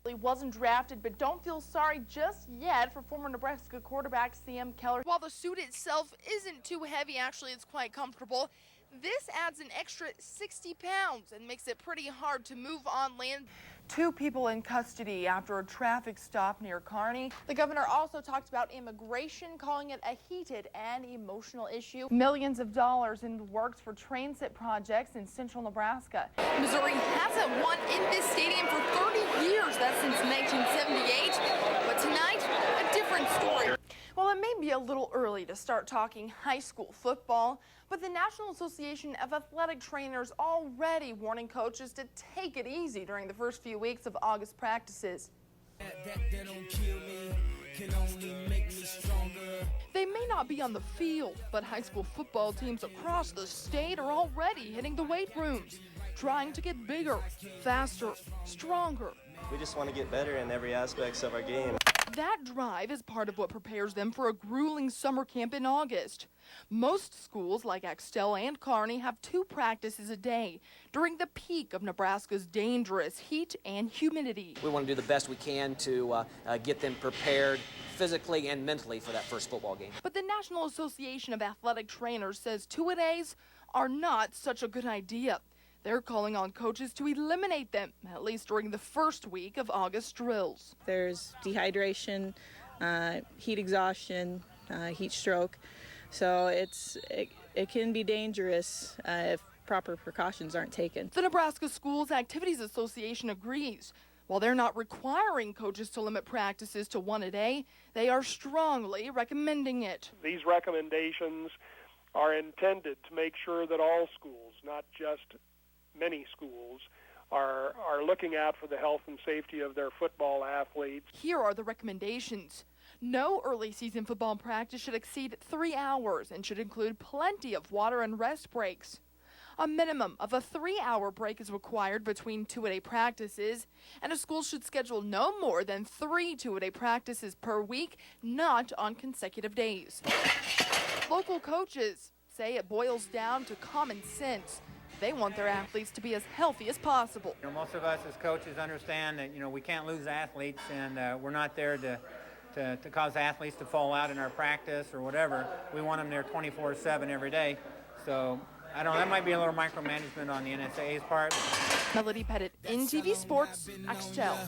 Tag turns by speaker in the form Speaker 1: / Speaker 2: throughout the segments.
Speaker 1: He wasn't drafted, but don't feel sorry just yet for former Nebraska quarterback Sam Keller. While the suit itself isn't too heavy, actually it's quite comfortable, this adds an extra 60 pounds and makes it pretty hard to move on land. 2 people in custody after a traffic stop near Kearney. The governor also talked about immigration, calling it a heated and emotional issue. Millions of dollars in the works for train set projects in central Nebraska. Missouri hasn't won in this stadium for 30 years. That's since 1978. But tonight, a different story. Well, it may be a little early to start talking high school football, but the National Association of Athletic Trainers already warning coaches to take it easy during the first few weeks of August practices. They may not be on the field, but high school football teams across the state are already hitting the weight rooms, trying to get bigger, faster, stronger.
Speaker 2: We just want to get better in every aspect of our game.
Speaker 1: That drive is part of what prepares them for a grueling summer camp in August. Most schools like Axtell and Kearney have 2 practices a day during the peak of Nebraska's dangerous heat and humidity.
Speaker 3: We want to do the best we can to get them prepared physically and mentally for that first football game.
Speaker 1: But the National Association of Athletic Trainers says 2-a-days are not such a good idea. They're calling on coaches to eliminate them, at least during the first week of August drills.
Speaker 4: There's dehydration, heat exhaustion, heat stroke, so it can be dangerous if proper precautions aren't taken.
Speaker 1: The Nebraska Schools Activities Association agrees. While they're not requiring coaches to limit practices to 1 a day, they are strongly recommending it.
Speaker 5: These recommendations are intended to make sure that all schools, not just many schools, are looking out for the health and safety of their football athletes.
Speaker 1: Here are the recommendations. No early season football practice should exceed 3 hours and should include plenty of water and rest breaks. A minimum of a 3-hour break is required between 2-a-day practices, and a school should schedule no more than 3 2-a-day practices per week, not on consecutive days. Local coaches say it boils down to common sense. They want their athletes to be as healthy as possible.
Speaker 6: Most of us as coaches understand that we can't lose athletes, and we're not there to cause athletes to fall out in our practice or whatever. We want them there 24/7 every day. So I don't know, that might be a little micromanagement on the NSAA's part.
Speaker 1: Melody Pettit, NTV Sports, Axtell.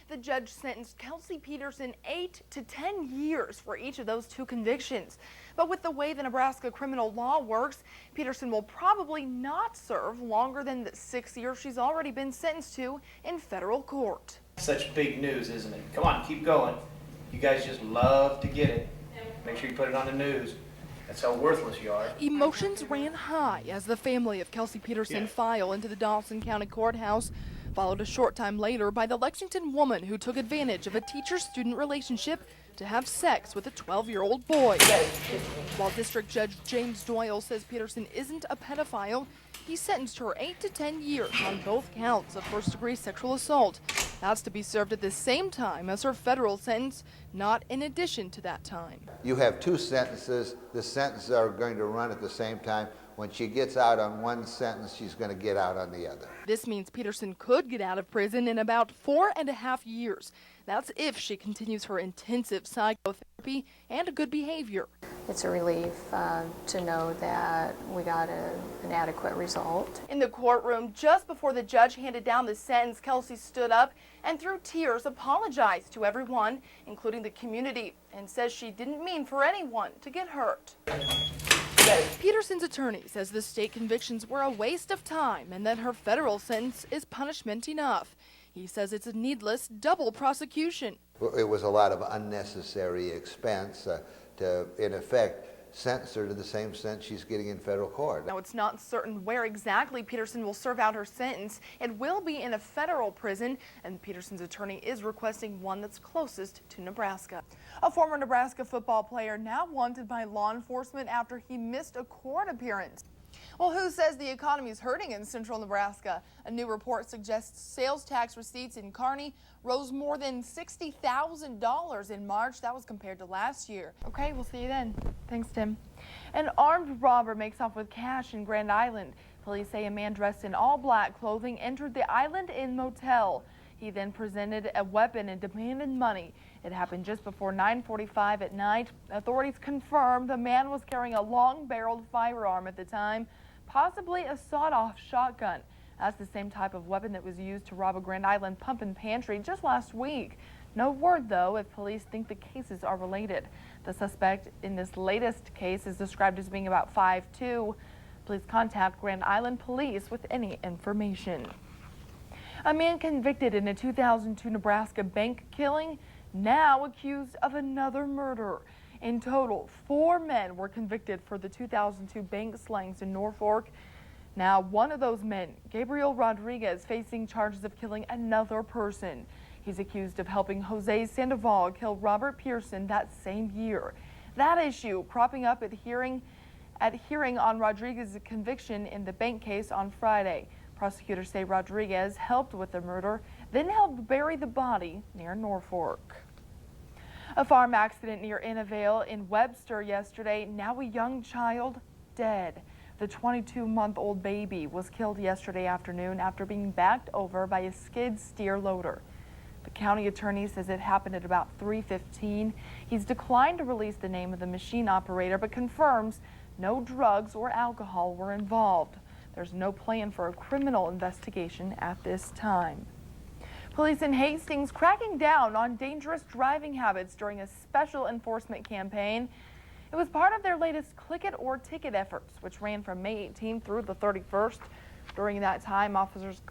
Speaker 1: The judge sentenced Kelsey Peterson 8 to 10 years for each of those 2 convictions. But with the way the Nebraska criminal law works, Peterson will probably not serve longer than the 6 years she's already been sentenced to in federal court.
Speaker 7: Such big news, isn't it? Come on, keep going. You guys just love to get it. Make sure you put it on the news. That's how worthless you are.
Speaker 1: Emotions ran high as the family of Kelsey Peterson filed into the Dawson County Courthouse, followed a short time later by the Lexington woman who took advantage of a teacher-student relationship to have sex with a 12-year-old boy. While District Judge James Doyle says Peterson isn't a pedophile, he sentenced her 8 to 10 years on both counts of first-degree sexual assault. That's to be served at the same time as her federal sentence, not in addition to that time.
Speaker 8: You have 2 sentences. The sentences are going to run at the same time. When she gets out on one sentence, she's going to get out on the other.
Speaker 1: This means Peterson could get out of prison in about 4.5 years. That's if she continues her intensive psychotherapy and good behavior.
Speaker 9: It's a relief to know that we got an adequate result.
Speaker 1: In the courtroom, just before the judge handed down the sentence, Kelsey stood up and through tears apologized to everyone, including the community, and says she didn't mean for anyone to get hurt. Peterson's attorney says the state convictions were a waste of time and that her federal sentence is punishment enough. He says it's a needless double prosecution.
Speaker 8: It was a lot of unnecessary expense to, in effect, sentence her to the same sentence she's getting in federal court.
Speaker 1: Now, it's not certain where exactly Peterson will serve out her sentence. It will be in a federal prison, and Peterson's attorney is requesting one that's closest to Nebraska. A former Nebraska football player now wanted by law enforcement after he missed a court appearance. Well, who says the economy is hurting in central Nebraska? A new report suggests sales tax receipts in Kearney rose more than $60,000 in March. That was compared to last year. Okay, we'll see you then. Thanks, Tim. An armed robber makes off with cash in Grand Island. Police say a man dressed in all black clothing entered the Island Inn motel. He then presented a weapon and demanded money. It happened just before 9:45 at night. Authorities confirmed the man was carrying a long-barreled firearm at the time, possibly a sawed-off shotgun. That's the same type of weapon that was used to rob a Grand Island pump and pantry just last week. No word, though, if police think the cases are related. The suspect in this latest case is described as being about 5'2". Please contact Grand Island Police with any information. A man convicted in a 2002 Nebraska bank killing, now accused of another murder. In total, 4 men were convicted for the 2002 bank slayings in Norfolk. Now, one of those men, Gabriel Rodriguez, facing charges of killing another person. He's accused of helping Jose Sandoval kill Robert Pearson that same year. That issue cropping up at hearing on Rodriguez's conviction in the bank case on Friday. Prosecutors say Rodriguez helped with the murder, then helped bury the body near Norfolk. A farm accident near Innavale in Webster yesterday. Now a young child dead. The 22-month-old baby was killed yesterday afternoon after being backed over by a skid steer loader. The county attorney says it happened at about 3:15. He's declined to release the name of the machine operator, but confirms no drugs or alcohol were involved. There's no plan for a criminal investigation at this time. Police in Hastings cracking down on dangerous driving habits during a special enforcement campaign. It was part of their latest Click It or Ticket efforts, which ran from May 18th through the 31st. During that time, officers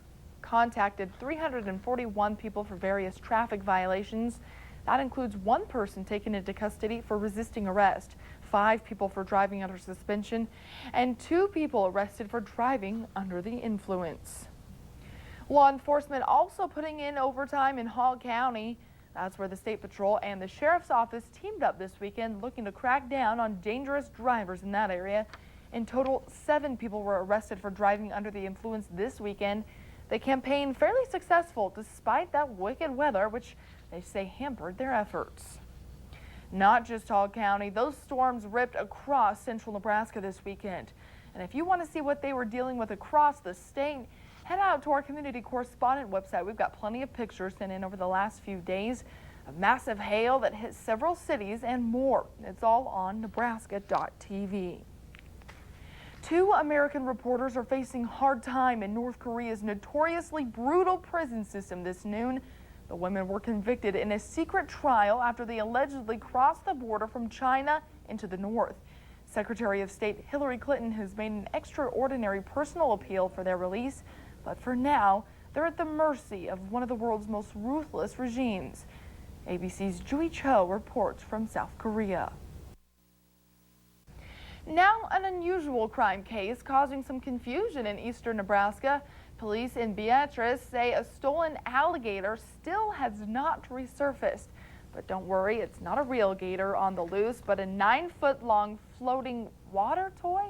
Speaker 1: contacted 341 people for various traffic violations. That includes 1 person taken into custody for resisting arrest, 5 people for driving under suspension, and 2 people arrested for driving under the influence. Law enforcement also putting in overtime in Hall County. That's where the State Patrol and the Sheriff's Office teamed up this weekend looking to crack down on dangerous drivers in that area. In total, 7 people were arrested for driving under the influence this weekend. The campaign fairly successful despite that wicked weather, which they say hampered their efforts. Not just Hall County, those storms ripped across central Nebraska this weekend. And if you want to see what they were dealing with across the state, head out to our community correspondent website. We've got plenty of pictures sent in over the last few days of massive hail that hit several cities and more. It's all on Nebraska.tv. 2 American reporters are facing hard time in North Korea's notoriously brutal prison system this noon. The women were convicted in a secret trial after they allegedly crossed the border from China into the north. Secretary of State Hillary Clinton has made an extraordinary personal appeal for their release, but for now, they're at the mercy of one of the world's most ruthless regimes. ABC's Jui Cho reports from South Korea. Now, an unusual crime case causing some confusion in eastern Nebraska. Police in Beatrice say a stolen alligator still has not resurfaced. But don't worry, it's not a real gator on the loose, but a 9-foot-long floating water toy.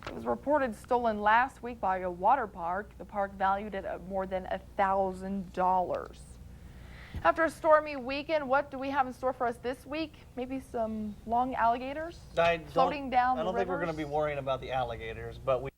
Speaker 1: It was reported stolen last week by a water park. The park valued it at more than $1,000. After a stormy weekend, what do we have in store for us this week? Maybe some long alligators floating down the rivers?
Speaker 10: I don't think we're going to be worrying about the alligators, but we